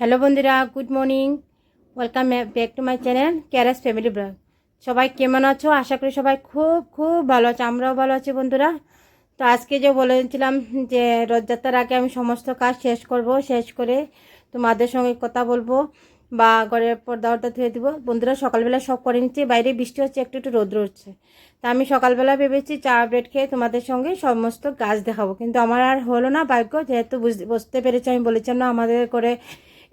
Hello বন্ধুরা, good morning. Welcome back to my channel কেয়ারাস family blog. সবাই কেমন আছো? আশা করি সবাই খুব খুব ভালো আছে। আমরাও ভালো আছি বন্ধুরা। তো আজকে যে বলেছিলাম যে রথযাত্রার আগে আমি সমস্ত কাজ শেষ করব, শেষ করে তোমাদের সঙ্গে কথা বলবো বা ঘরের পর্দা টর্দা ধুয়ে দিব। বন্ধুরা, সকালবেলা সব করে নিচ্ছি, বাইরে বৃষ্টি হচ্ছে, একটু একটু রোদ্র হচ্ছে। তা আমি সকালবেলা ভেবেছি চা ব্রেড খেয়ে তোমাদের সঙ্গে সমস্ত কাজ দেখাবো, কিন্তু আমার আর হলো না ভাগ্য। যেহেতু বুঝতে পেরেছি, আমি বলেছিলাম না আমাদের করে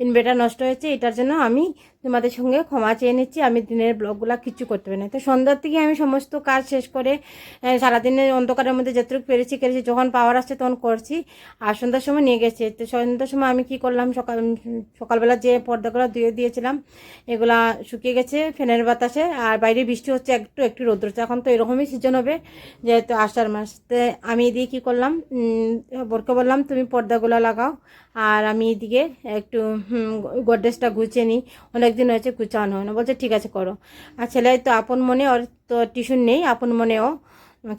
ইনভার্টার নষ্ট হয়েছে, এটার জন্য আমি তোমাদের সঙ্গে ক্ষমা চেয়ে নিচ্ছি। আমি দিনের ব্লগগুলো কিচ্ছু করতে পারি না। তো সন্ধ্যার থেকে আমি সমস্ত কাজ শেষ করে সারাদিনের অন্ধকারের মধ্যে যতটুকু পেরেছি, যখন পাওয়ার আসছে তখন করছি। আর সন্ধ্যার সময় নিয়ে গেছে। তো সন্ধ্যার সময় আমি কি করলাম, সকালবেলা যে পর্দাগুলো ধুয়ে দিয়েছিলাম এগুলা শুকিয়ে গেছে ফ্যানের বাতাসে। আর বাইরে বৃষ্টি হচ্ছে, একটু একটু রোদ হচ্ছে। এখন তো এরকমই সিজন হবে, যেহেতু আষাঢ় মাস। তো আমি এদিকে কী করলাম, বরকে বললাম তুমি পর্দাগুলো লাগাও, আর আমি এদিকে একটু গোদরেজটা গুছিয়ে নিই। অনেকদিন হয়েছে গুছানো হয় না। বলছে ঠিক আছে করো। আর ছেলে তো আপন মনে, ওর তো টিউশন নেই, আপন মনেও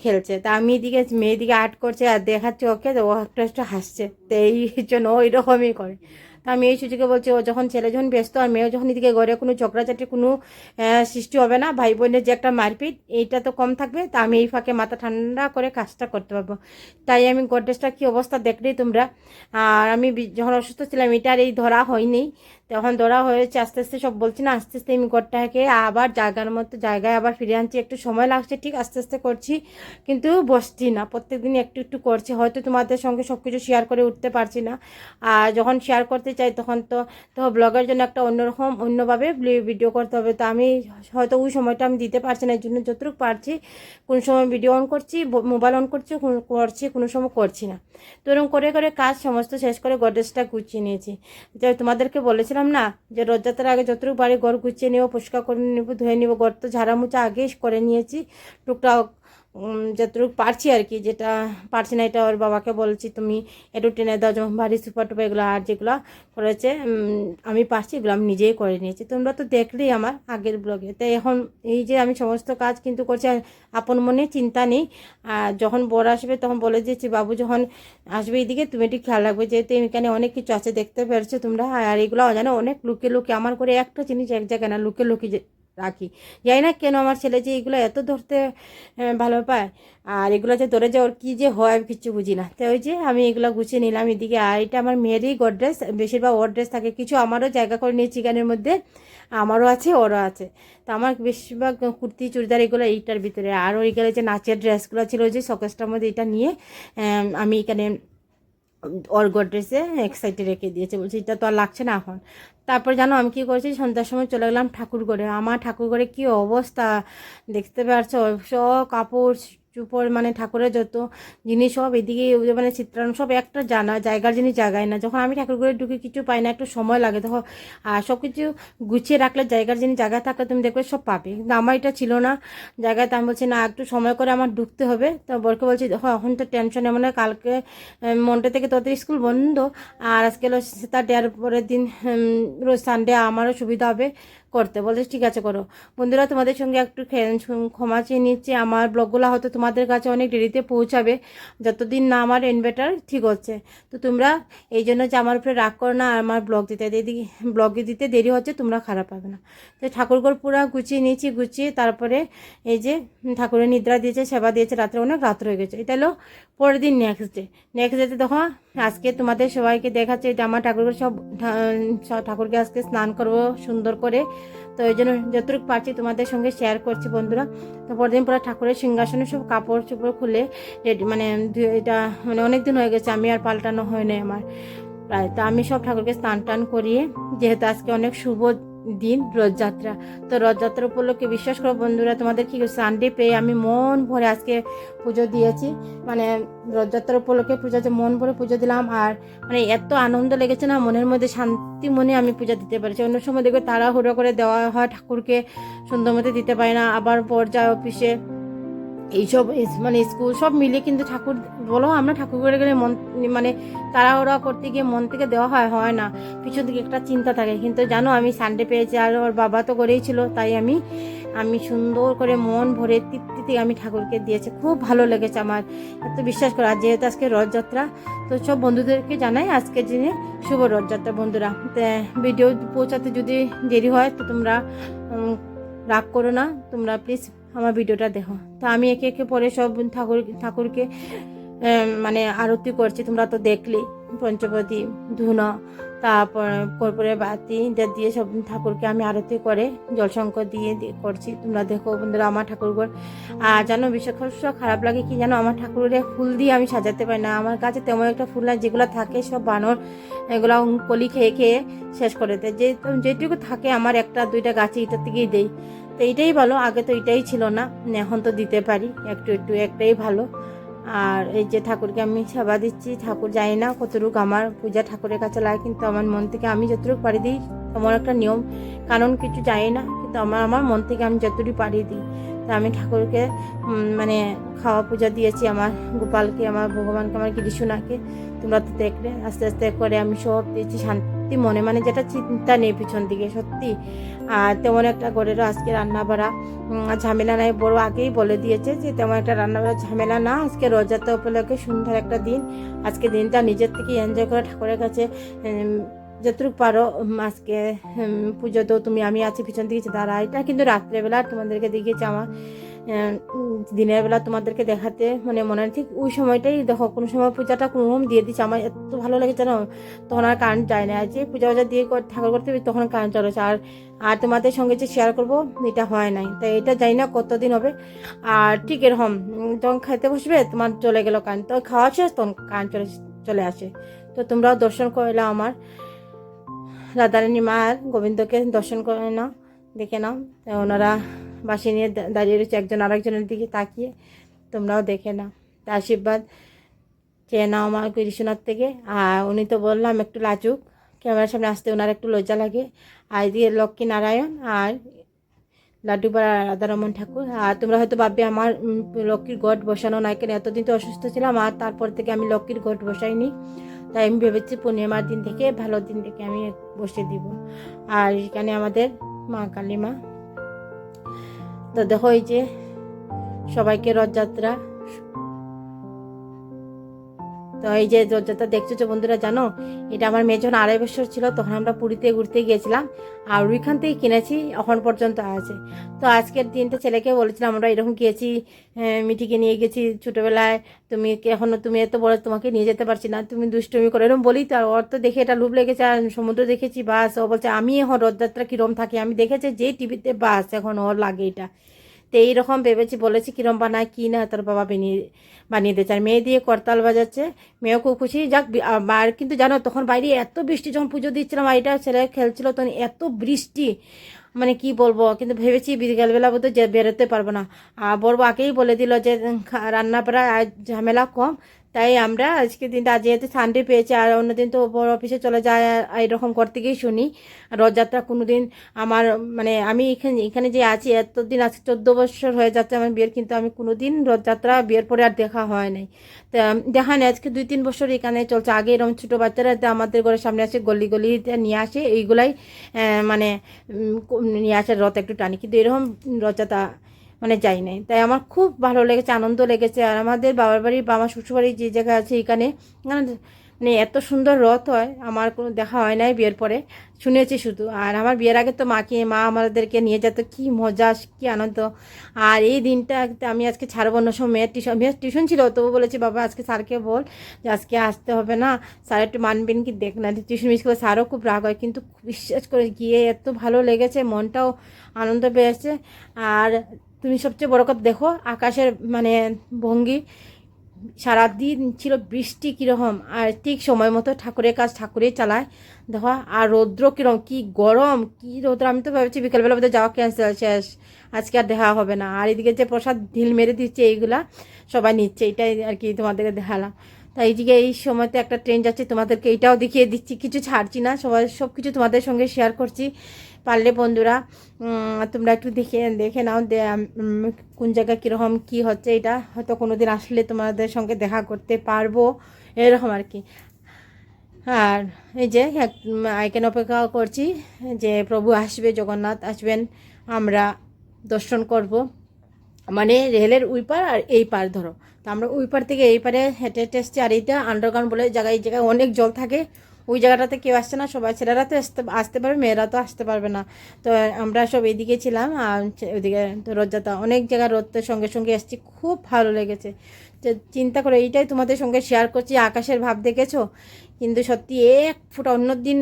খেলছে। তা আমি এদিকে মেয়েদিকে আর্ট করছে আর দেখাচ্ছে ওকে, তো ও একটু একটু হাসছে। তো এই জন্য ও এরকমই করে। তা আমি এই সুযোগে বলছি, ও যখন ছেলে যখন ব্যস্ত আর মেয়ে যখন এদিকে ঘরে কোনো ঝগড়াঝাটি কোনো সৃষ্টি হবে না, ভাই বোনের যে একটা মারপিট এইটা তো কম থাকবে। তা আমি এই ফাঁকে মাথা ঠান্ডা করে কাজটা করতে পারবো। তাই আমি গোদরেজটা কী অবস্থা দেখলেই তোমরা। আর আমি যখন অসুস্থ ছিলাম এটা আর এই ধরা হয়নি, তখন ধরা হয়েছে আস্তে আস্তে। সব বলছি না, আস্তে আস্তে আমি ঘরটাকে আবার জায়গার মতো জায়গায় আবার ফিরে আনছি। একটু সময় লাগছে, ঠিক আস্তে আস্তে করছি, কিন্তু বসছি না। প্রত্যেকদিন একটু একটু করছি। হয়তো তোমাদের সঙ্গে সব কিছু শেয়ার করে উঠতে পারছি না। আর যখন শেয়ার করতে চাই তখন তো ব্লগের জন্য একটা অন্যরকম অন্যভাবে ভিডিও করতে হবে। তো আমি হয়তো ওই সময়টা আমি দিতে পারছি না। এই জন্য যতটুকু পারছি, কোনো সময় ভিডিও অন করছি, মোবাইল অন করছি, কোনো সময় করছি না। তো এরকম করে করে কাজ সমস্ত শেষ করে গোদরেজটা গুছিয়ে নিয়েছি। যে তোমাদেরকে বলেছিলাম না যে রথযাত্রার আগে যতটুকু বাড়ি ঘর গুছিয়ে নেবো, পরিষ্কার করে নেবো, ধুয়ে নেবো। ঘর তো ঝাড়া মোছা আগেই করে নিয়েছি টুকটাক, যতটুকু পারছি আর কি। যেটা পারছি না এটা ওর বাবাকে বলছি তুমি একটু টেনে দাও, যেমন ভারী সুপার টুপা এগুলো। আর যেগুলো করেছে আমি পারছি এগুলো আমি নিজেই করে নিয়েছি। তোমরা তো দেখলেই আমার আগের ব্লগে। তাই এখন এই যে আমি সমস্ত কাজ কিন্তু করছি, আপন মনে চিন্তা নেই। আর যখন বর আসবে তখন বলে দিয়েছি, বাবু যখন আসবে এইদিকে তুমি একটু খেয়াল রাখবে, যেহেতু এখানে অনেক কিছু আছে, দেখতে পেরেছো তোমরা। আর এগুলো জানো অনেক লুকে লুকে আমার করে একটা জিনিস এক জায়গায় না, লুকে লুকে রাখি। জানি না কেন আমার ছেলে যে এগুলো এত ধরতে ভালো পায়, আর এগুলো যে ধরে যে ওর কী যে হয় আমি কিচ্ছু বুঝি না। তো ওই যে আমি এগুলো গুছিয়ে নিলাম এদিকে। আর এটা আমার মেয়েরই গোদরেজ, বেশিরভাগ ওর ড্রেস থাকে, কিছু আমারও জায়গা করে নিয়েছি এখানের মধ্যে, আমারও আছে ওরও আছে। তো আমার বেশিরভাগ কুর্তি চুড়িদার এগুলো এইটার ভিতরে। আর ওই গেলে যে নাচের ড্রেসগুলো ছিল ওই যে শোকেসটার মধ্যে, এটা নিয়ে আমি এখানে ওর গোদরেজে এক সাইডে রেখে দিয়েছে। বলছি এটা তো আর লাগছে না এখন। তারপর জানো আমি কী করেছি, সন্ধ্যার সময় চলে গেলাম ঠাকুর ঘরে। আমার ঠাকুর ঘরে কী অবস্থা দেখতে পাচ্ছ, সব কাপড় চুপড় মানে ঠাকুরের যত জিনিস সব এদিকে মানে চিত্রানো, সব একটা জায়গার জিনিস জায়গায় না। যখন আমি ঠাকুর ঘরে ঢুকে কিছু পাই না, একটু সময় লাগে তখন। আর সব কিছু গুছিয়ে রাখলে জায়গার জিনিস জায়গায় থাকলে তুমি দেখবে সব পাবে, কিন্তু আমার এটা ছিল না জায়গায়। তো আমি বলছি না, একটু সময় করে আমার ঢুকতে হবে। তো বরকে বলছি দেখো এখন তো টেনশন এমন হয়, কালকে মনডে থেকে তোদের স্কুল বন্ধ, আর আজকে হলো স্যাটারডে, আর পরের দিন রোজ সানডে, আমারও সুবিধা হবে করতে। বলছে ঠিক আছে করো। বন্ধুরা, তোমাদের সঙ্গে একটু ক্ষমা চেয়ে নিচ্ছি। আমার ব্লগগুলো হয়তো তোমাদের কাছে অনেক দেরিতে পৌঁছাবে, যতদিন না আমার ইনভার্টার ঠিক হচ্ছে। তো তোমরা এই জন্য যে আমার উপরে রাগ করো না, আর আমার ব্লগে দিতে দেরি হচ্ছে তোমরা খারাপ পাবে না। তো ঠাকুরঘর পুরো গুছিয়ে নিয়েছি, গুছিয়ে তারপরে এই যে ঠাকুরের নিদ্রা দিয়েছে, সেবা দিয়েছে, রাত্রে অনেক রাত হয়ে গেছে। এটা হলো পরের দিন নেক্সট ডেতে দেখো আজকে তোমাদের সবাইকে দেখাচ্ছে যে আমার ঠাকুরকে সব ঠাকুরকে আজকে স্নান করবো সুন্দর করে। তো এই জন্য যতটুকু পারছি তোমাদের সঙ্গে শেয়ার করছি বন্ধুরা। তো পরদিন পুরো ঠাকুরের সিংহাসনে সব কাপড় চোপড় খুলে রেডি, মানে এটা মানে অনেক দিন হয়ে গেছে আমি আর পাল্টানো হয় নাই আমার প্রায়। তো আমি সব ঠাকুরকে স্নান টান করিয়ে, যেহেতু আজকে অনেক শুভ দিন রথযাত্রা, তো রথযাত্রা উপলক্ষে বিশ্বাস করো বন্ধুরা, তোমাদের কি সানডে পেয়ে আমি মন ভরে আজকে পুজো দিয়েছি। মানে রথযাত্রা উপলক্ষে পূজাতে মন ভরে পুজো দিলাম। আর মানে এত আনন্দ লেগেছে না, মনের মধ্যে শান্তি মনে আমি পূজা দিতে পারছি। অন্য সময় দেখবে তাড়াহুড়ো করে দেওয়া হয় ঠাকুরকে, সুন্দর মতো দিতে পারি না, আবার পর যায় অফিসে, এইসব মানে স্কুল সব মিলিয়ে কিন্তু ঠাকুর বলো, আমরা ঠাকুর করে গেলে মন মানে তাড়াহুড়া করতে গিয়ে মন থেকে দেওয়া হয় না, পিছন থেকে একটা চিন্তা থাকে। কিন্তু জানো আমি সানডে পেয়েছি, আর ওর বাবা তো করেই ছিল, তাই আমি সুন্দর করে মন ভরে তৃপ্তিতে আমি ঠাকুরকে দিয়েছি। খুব ভালো লেগেছে আমার, এত বিশ্বাস করা। যেহেতু আজকে রথযাত্রা, তো সব বন্ধুদেরকে জানাই আজকের দিনে শুভ রথযাত্রা বন্ধুরা। ভিডিও পৌঁছাতে যদি দেরি হয় তো তোমরা রাগ করো না, তোমরা প্লিজ আমার ভিডিওটা দেখো। তো আমি একে একে পরে সব ঠাকুরকে মানে আরতি করছি, তোমরা তো দেখলি। পঞ্চপতি ধুনো, তারপর কর্পূরের বাতি দিয়ে সব ঠাকুরকে আমি আরতি করে জলশঙ্কর দিয়ে করছি। তোমরা দেখো বন্ধুরা আমার ঠাকুরঘর। আর জানো বিশেষ খারাপ লাগে কি জানো, আমার ঠাকুরের ফুল দিয়ে আমি সাজাতে পারি না। আমার কাছে তেমন একটা ফুল না, যেগুলো থাকে সব বানর এগুলো কলি খেয়ে খেয়ে শেষ করে দেয়। যেটুকু থাকে আমার একটা দুইটা গাছে এটার থেকেই দেই। তো এইটাই ভালো, আগে তো এটাই ছিল না, এখন তো দিতে পারি একটু একটু, একটাই ভালো। আর এই যে ঠাকুরকে আমি সেবা দিচ্ছি। ঠাকুর জানি না কতটুকু আমার পূজা ঠাকুরের কাছে লাগে, কিন্তু আমার মন থেকে আমি যতটুকু পারি দিই। তেমন একটা নিয়ম কারণ কিছু জানি না, কিন্তু আমার মন থেকে আমি যতটুকু পারি দিই। তা আমি ঠাকুরকে মানে খাওয়া পূজা দিয়েছি, আমার গোপালকে, আমার ভগবানকে, আমার কৃষ্ণাকে। তোমরা তো দেখলে আস্তে আস্তে করে আমি সব দিয়েছি শান্তি মনে, মানে যেটা চিন্তা নেই পিছন দিকে সত্যি। আর তেমন একটা ঘরেরও আজকে রান্না বাড়া ঝামেলা নাই, বড় আগেই বলে দিয়েছে যে তেমন একটা রান্না বাড়া ঝামেলা না। আজকে রথযাত্রা উপলক্ষে সুন্দর একটা দিন, আজকে দিনটা নিজের থেকে এনজয় করে ঠাকুরের কাছে যতটুকু পারো। আজকে পুজো তো আমি আছি পিছন দিকে দাঁড়া। এটা কিন্তু রাত্রেবেলা তোমাদেরকে দেখিয়েছি, আমার দিনের বেলা তোমাদেরকে দেখাতে মানে মনে ঠিক ওই সময়টাই দেখো। কোনো সময় পূজাটা কোনোরকম দিয়ে দিচ্ছে, আমার এত ভালো লাগে জানো। তখন আর কারেন্ট যায় না, যে পূজা দিয়ে ঠাকুর করতে তখন কারেন্ট চলেছে। আর তোমাদের সঙ্গে যে শেয়ার করবো এটা হয় নাই, তাই এটা জানি না কতদিন হবে। আর ঠিক এরকম যখন খাইতে বসবে তোমার চলে গেল কারেন্ট, তো খাওয়া শেষ তখন কারেন্ট চলে আসে। তো তোমরাও দর্শন করলে আমার রাধারানী মা আর গোবিন্দকে দর্শন করে নাও, দেখে নাও। ওনারা বাসি নিয়ে দাঁড়িয়ে রয়েছে একজন আরেকজনের দিকে তাকিয়ে, তোমরাও দেখে নাও। আশীর্বাদ চেয়ে নাও আমার কৃষ্ণনাথ থেকে। আর উনি তো বললাম একটু লাজুক, ক্যামেরার সামনে আসতে ওনার একটু লজ্জা লাগে। আর দিয়ে লক্ষ্মী নারায়ণ আর লাড্ডুপাড়া রাধারমন ঠাকুর। আর তোমরা হয়তো ভাববে আমার লক্ষ্মীর ঘট বসানো নাই কেন, এতদিন তো অসুস্থ ছিলাম, আর তারপর থেকে আমি লক্ষ্মীর ঘট বসাইনি। তাই আমি ভেবেছি পূর্ণিমার দিন থেকে, ভালো দিন থেকে আমি বসে দিব। আর এখানে আমাদের মা কালী মা। তো দেখো এই যে সবাইকে রথযাত্রা, তো এই যে রথযাত্রা দেখছো যে বন্ধুরা, জানো এটা আমার মেয়ে যখন 2.5 বছর ছিল তখন আমরা পুরীতে ঘুরতে গিয়েছিলাম, আর ওইখান থেকে কিনেছি, এখন পর্যন্ত আছে। তো আজকের দিনটা ছেলেকে বলেছিলাম আমরা এরকম গিয়েছি, মিঠিকে নিয়ে গেছি ছোটোবেলায়, তুমি এত বড়, তোমাকে নিয়ে যেতে পারছি না, তুমি দুষ্টুমি করে এরকম বলি। তো ওর তো দেখে এটা লোভ লেগেছে, আর সমুদ্র দেখেছি বাস, ও বলছে আমি এখন রথযাত্রা কীরকম থাকে আমি দেখেছি যে টিভিতে, বাস এখন ওর লাগে এটা। তো এইরকম ভেবেছি, বলেছি কিরম বানায় কি না, তোর বাবা বানিয়ে দিয়েছে। আর মেয়ে দিয়ে করতাল বাজাচ্ছে, মেয়েও খুব খুশি। যাক, আর কিন্তু জানো তখন বাইরে এত বৃষ্টি, যখন পুজো দিচ্ছিলাম আর এটা ছেলে খেলছিল তখন এত বৃষ্টি, মানে কি বলবো। কিন্তু ভেবেছি বিকেলবেলা বোধ যে বেরোতে পারবো না। আর বড় আগেই বলে দিল যে রান্না করা আর ঝামেলা কম, তাই আমরা আজকে দিনটা যেহেতু সানডে পেয়েছি, আর অন্যদিন তো বড় অফিসে চলে যায়, এরকম করতে গিয়েই শুনি। রথযাত্রা কোনো দিন আমার মানে আমি এখানে যে আছি এতদিন, আজকে 14 বছর হয়ে যাচ্ছে আমার বিয়ের, কিন্তু আমি কোনো দিন রথযাত্রা বিয়ের পরে আর দেখা হয় নাই। তা দেখা নেই, আজকে 2-3 বছর এখানে চলছে। আগে এরকম ছোটো বাচ্চারা আমাদের ঘরের সামনে আসে, গলি গলিতে নিয়ে আসে, এইগুলাই মানে নিয়ে আসে রথ একটু টানি, কিন্তু এরকম রথযাত্রা মানে যাই নাই। তাই আমার খুব ভালো লেগেছে, আনন্দ লেগেছে। আর আমাদের বাবার বাড়ি বা আমার শ্বশুরবাড়ি যে জায়গা আছে এখানে মানে এত সুন্দর রথ হয়, আমার কোনো দেখা হয় নাই বিয়ের পরে, শুনেছি শুধু। আর আমার বিয়ের আগে তো মা আমাদেরকে নিয়ে যেত, কি মজা কি আনন্দ। আর এই দিনটা আমি আজকে ছাড়বো না, সময় মেয়ের টিউশন ছিল, তবু বলেছি বাবা আজকে স্যারকে বল যে আজকে আসতে হবে না, স্যার একটু মানবেন কি দেখ না, টিউশন মিস করে। স্যারও খুব রাগ হয়, কিন্তু বিশ্বাস করে গিয়ে এত ভালো লেগেছে, মনটাও আনন্দ পেয়েছে। আর তুমি সবচেয়ে বড় কথা দেখো আকাশের মানে ভঙ্গি, সারাদিন ছিল বৃষ্টি কীরকম, আর ঠিক সময় মতো ঠাকুরের কাজ ঠাকুরে চালায় দেখো। আর রৌদ্র কীরকম, কি গরম, কি রৌদ্র। আমি তো ভাবছি বিকেলবেলা বোধহয় যাওয়া ক্যান্সেল, শেষ, আজকে আর দেখা হবে না। আর এদিকে যে প্রসাদ ঢিল মেরে দিচ্ছে এইগুলা সবাই নিচ্ছে, এটাই আর কি তোমাদেরকে দেখালাম। তাই এইদিকে এই সময়তে একটা ট্রেন যাচ্ছে, তোমাদেরকে এটাও দেখিয়ে দিচ্ছি, কিছু ছাড়ছি না, সব কিছু তোমাদের সঙ্গে শেয়ার করছি। পারলে বন্ধুরা তোমরা একটু দেখে দেখে নাও কোন জায়গায় কীরকম কী হচ্ছে। এটা হয়তো কোনো দিন আসলে তোমাদের সঙ্গে দেখা করতে পারবো, এরকম আর কি। আর এই যে এখানে অপেক্ষা করছি যে প্রভু আসবে, জগন্নাথ আসবেন, আমরা দর্শন করব। মানে রেলের ওই পার আর এই পার ধরো, তো আমরা ওই পার থেকে এই পারে হেঁটে হেঁটে এসছি। আর এইটা আন্ডারগ্রাউন্ড বলে জায়গায়, এই জায়গায় অনেক জল থাকে। ওই জায়গাটাতে কেউ আসছে না, সবাই ছেলেরা তো আসতে পারবে, মেয়েরা তো আসতে পারবে না। তো আমরা সব এইদিকে ছিলাম, আর ওইদিকে তো রথযাত্রা অনেক জায়গায় রথের সঙ্গে সঙ্গে এসছি, খুব ভালো লেগেছে। তো চিন্তা করে এইটাই তোমাদের সঙ্গে শেয়ার করছি। আকাশের ভাব দেখেছো? কিন্তু সত্যি এক ফোঁটা, অন্য দিন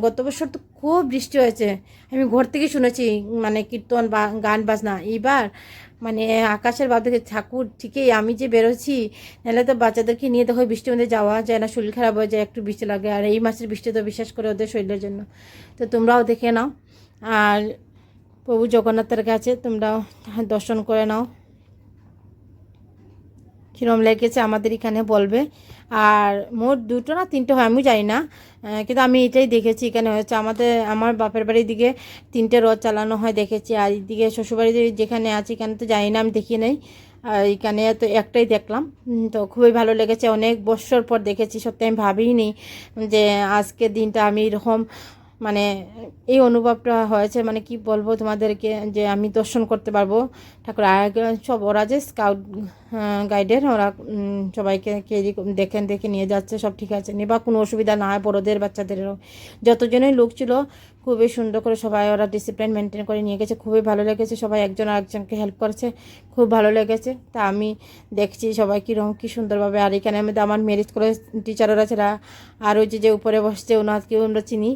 গত বছর তো খুব বৃষ্টি হয়েছে, আমি ঘর থেকে শুনেছি, মানে কীর্তন বা গান বাজনা। এইবার মানে আকাশের ভাব দেখে ঠাকুর ঠিকই আমি যে বেরোচ্ছি, নাহলে তো বাচ্চাদেরকে নিয়ে দেখো বৃষ্টির মধ্যে যাওয়া যায় না, শরীর খারাপ হয়ে যায় একটু বৃষ্টি লাগে। আর এই মাসের বৃষ্টি তো বিশেষ করে ওদের শরীরের জন্য। তো তোমরাও দেখে নাও, আর প্রভু জগন্নাথের কাছে তোমরাও দর্শন করে নাও, কীরম লেগেছে আমাদের এখানে বলবে। আর মোট 2টো না 3টে হয় আমি জানি না, কিন্তু আমি এটাই দেখেছি এখানে হয়েছে। আমার বাপের বাড়ির দিকে 3টে রথ চালানো হয় দেখেছি, আর এইদিকে শ্বশুরবাড়ি যেখানে আছি এখানে তো জানি না, আমি দেখি নাই। আর এখানে তো একটাই দেখলাম, তো খুবই ভালো লেগেছে। অনেক বছর পর দেখেছি, সত্যি আমি ভাবিনি যে আজকের দিনটা আমি এরকম মানে এই অনুভবটা হয়েছে। মানে কি বলবো তোমাদেরকে, যে আমি দর্শন করতে পারবো ঠাকুর। আর সব ওরা যে স্কাউট গাইডের, ওরা সবাইকে দেখে নিয়ে যাচ্ছে, সব ঠিক আছে, বা কোনো অসুবিধা না হয়, বড়োদের বাচ্চাদেরও। যতজনই লোক ছিল খুবই সুন্দর করে সবাই ওরা ডিসিপ্লিন মেনটেন করে নিয়ে গেছে, খুবই ভালো লেগেছে। সবাই একজন আরেকজনকে হেল্প করছে, খুব ভালো লেগেছে। তা আমি দেখছি সবাই কীরকম কী সুন্দরভাবে। আর এখানে মধ্যে আমার মেরিট কলেজ টিচাররা ছিল, আর ওই যে উপরে বসছে ওনাকেও আমরা চিনি।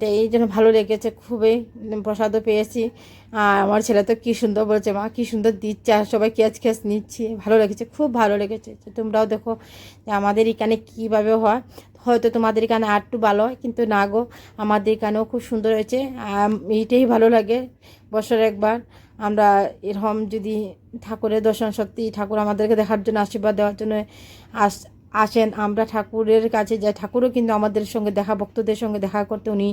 তো এই জন্য ভালো লেগেছে খুবই, প্রসাদও পেয়েছি। আর আমার ছেলে তো কী সুন্দর বলছে, মা কী সুন্দর দিচ্ছে, আর সবাই ক্যাচ ক্যাচ নিচ্ছি, ভালো লেগেছে, খুব ভালো লেগেছে। তো তোমরাও দেখো যে আমাদের এখানে কীভাবে হয়। হয়তো তোমাদের এখানে আর একটু ভালো হয়, কিন্তু না গো, আমাদের এখানেও খুব সুন্দর হয়েছে। এইটাই ভালো লাগে, বছরে একবার আমরা এরকম যদি ঠাকুরের দর্শন, সত্যি ঠাকুর আমাদেরকে দেখার জন্য, আশীর্বাদ দেওয়ার জন্য আসেন। আমরা ঠাকুরের কাছে যাই, ঠাকুরও কিন্তু আমাদের সঙ্গে ভক্তদের সঙ্গে দেখা করতে উনি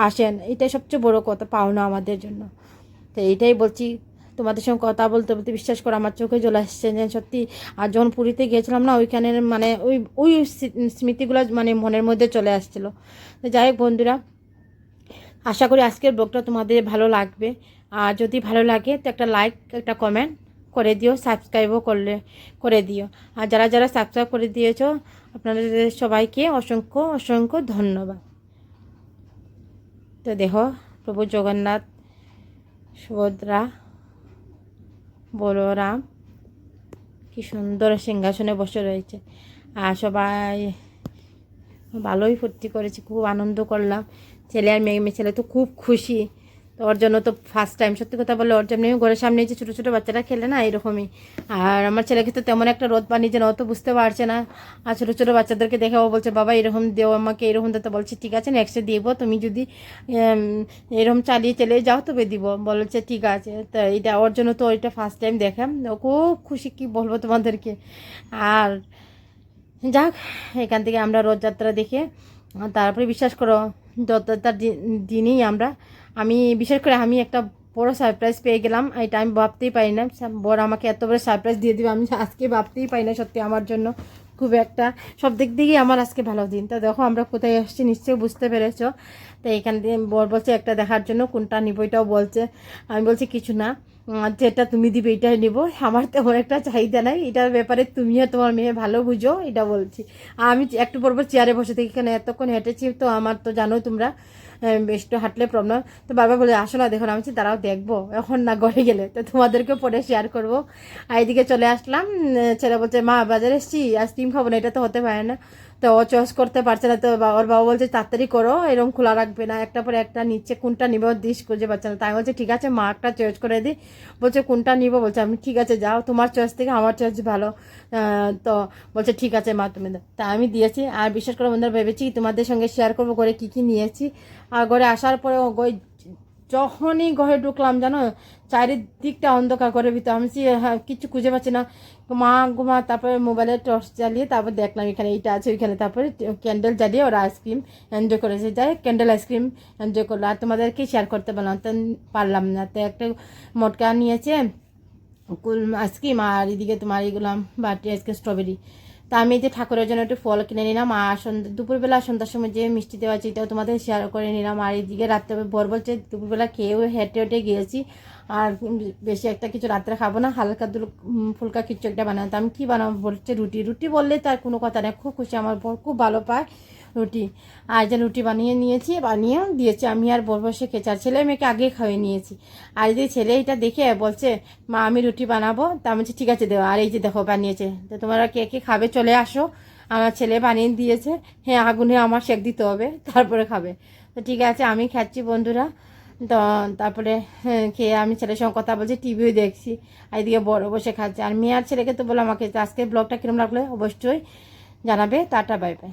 আসেন। এটাই সবচেয়ে বড় কথা, পাওনা আমাদের জন্য। তো এইটাই বলছি, তোমাদের সঙ্গে কথা বলতে বলতে বিশ্বাস করে আমার চোখে চলে আসছে যে সত্যি। আর যখন পুরীতে গিয়েছিলাম না, ওইখানে মানে ওই স্মৃতিগুলো মানে মনের মধ্যে চলে আসছিলো। তো যাই হোক বন্ধুরা, আশা করি আজকের ব্লগটা তোমাদের ভালো লাগবে। আর যদি ভালো লাগে তো একটা লাইক, একটা কমেন্ট করে দিও, সাবস্ক্রাইবও করে দিও। আর যারা যারা সাবস্ক্রাইব করে দিয়েছো, আপনাদের সবাইকে অসংখ্য অসংখ্য ধন্যবাদ। তো দেখো প্রভু জগন্নাথ, সুভদ্রা, বলরাম কি সুন্দর সিংহাসনে বসে রয়েছে। আর সবাই ভালোই ফুর্তি করেছি, খুব আনন্দ করলাম। ছেলে আর মেয়ে ছেলে তো খুব খুশি। তো ওর জন্য তো ফার্স্ট টাইম, সত্যি কথা বললে, ওর জন্য ঘরের সামনে যে ছোটো ছোটো বাচ্চারা খেলে না, এরকমই। আর আমার ছেলেকে তো তেমন একটা রোদ বানিয়েছে না, ও তো বুঝতে পারছে না। আর ছোটো ছোটো বাচ্চাদেরকে দেখে ও বলছে, বাবা এরকম দেও আমাকে, এরকম দিতে। বলছে ঠিক আছে নেক্সটে দিব, তুমি যদি এরকম চালিয়ে চলে যাও তবে দিব। বলছে ঠিক আছে। তো এটা ওর জন্য তো এটা ফার্স্ট টাইম দেখে, ও খুব খুশি, কি বলবো তোমাদেরকে। আর যাক, এখান থেকে আমরা রথযাত্রা দেখে তারপরে বিশ্বাস করো রথযাত্রার দিনই আমি বিশেষ করে আমি একটা বড় সারপ্রাইজ পেয়ে গেলাম। এটা আমি ভাবতেই পারি না, বড় আমাকে এত বড় সারপ্রাইজ দিয়ে দিবে, আমি আজকে ভাবতেই পারি না। সত্যি আমার জন্য খুব একটা, সব দিক দিয়েই আমার আজকে ভালো দিন। তো দেখো আমরা কোথায় এসেছি নিশ্চয়ই বুঝতে পেরেছো। তো এখান দিয়ে বর বলছে একটা দেখার জন্য, কোনটা নিব এটাও বলছে। আমি বলছি কিছু না, যেটা তুমি দিবে এটাই নিব, আমার তেমন একটা চাহিদা নাই, এটার ব্যাপারে তুমিও তোমার মেয়ে ভালো বুঝো, এটা বলছি। আমি একটু পরপর চেয়ারে বসে থেকে এখানে এতক্ষণ হেঁটেছি, তো আমার তো জানো তোমরা বেশ একটু হাঁটলে প্রবলেম। তো বাবা বলে আসো না, দেখো আমি তারাও দেখবো এখন না, ঘরে গেলে তো তোমাদেরকেও পরে শেয়ার করবো। আর এদিকে চলে আসলাম, ছেলে বলছে মা বাজারে এসেছি, আইসক্রিম খাবো না, এটা তো হতে পারে না। তো ও চয়েস করতে পারছে না, তো ওর বাবা বলছে তাড়াতাড়ি করো, এরকম খোলা রাখবে না, একটা পরে একটা নিচ্ছে, কোনটা নিবে দিস খুঁজে পাচ্ছে না। তাই বলছে ঠিক আছে মা একটা চয়েস করে দিই। বলছে কোনটা নিব, বলছে আমি ঠিক আছে যাও, তোমার চয়েস থেকে আমার চয়েস ভালো। তো বলছে ঠিক আছে মা তুমি দাও। তা আমি দিয়েছি। আর বিশেষ করে বন্ধুরা ভেবেছি তোমাদের সঙ্গে শেয়ার করবো করে কী কী নিয়েছি। আর ঘরে আসার পরে ওই যখনই ঘরে ঢুকলাম জানো চারিদিকটা অন্ধকার করে ভিতরে আমি কিছু খুঁজে পাচ্ছি না। মা তারপরে মোবাইলে টর্চ জ্বালিয়ে তারপর দেখলাম এখানে এইটা আছে ওইখানে, তারপরে ক্যান্ডেল জ্বালিয়ে ওরা আইসক্রিম এনজয় করেছে, যাই ক্যান্ডেল আইসক্রিম এনজয় করলো। আর তোমাদেরকে শেয়ার করতে পারলাম না। তো একটা মটকা নিয়েছে কুল আইসক্রিম, আর এদিকে তোমার এগুলো বাটি আজকে স্ট্রবেরি। তা আমি যে ঠাকুরের জন্য একটু ফল কিনে নিলাম, আর দুপুরবেলা সন্ধ্যার সময় যে মিষ্টি দেওয়া আছে এটাও তোমাদের শেয়ার করে নিলাম। আর এদিকে রাত্রে বর বলছে দুপুরবেলা খেয়েও হেঁটে গিয়েছি, আর বেশি একটা কিছু রাত্রে খাবো না, হালকা ফুলকা কিছু একটা বানানো। তো আমি কী বানাবো বলছে রুটি বললে তার কোনো কথা নেই, খুব খুশি, আমার বর খুব ভালো পায় রুটি। আর যে রুটি বানিয়ে দিয়েছি আমি আর বর বসে খেয়েছি, আর ছেলে মেয়েকে আগে খাইয়ে নিয়েছি। আর এই যে ছেলে এটা দেখে বলছে মা আমি রুটি বানাবো, তা আমি বলছি ঠিক আছে দেওয়া। আর এই যে দেখো বানিয়েছে, তো তোমরা কে কে খাবে চলে আসো। আমার ছেলে বানিয়ে দিয়েছে, হ্যাঁ আগুনে আমার সেঁক দিতে হবে তারপরে খাবে। তো ঠিক আছে আমি খাচ্ছি বন্ধুরা। তো তারপরে খেয়ে আমি ছেলের সঙ্গে কথা বলছি, টিভিও দেখছি, আর এদিকে বড় বসে খাচ্ছে। আর মেয়ে আর ছেলেকে তো বলে আমাকে আজকে ব্লগটা কীরকম লাগলো অবশ্যই জানাবে। Tata bye bye.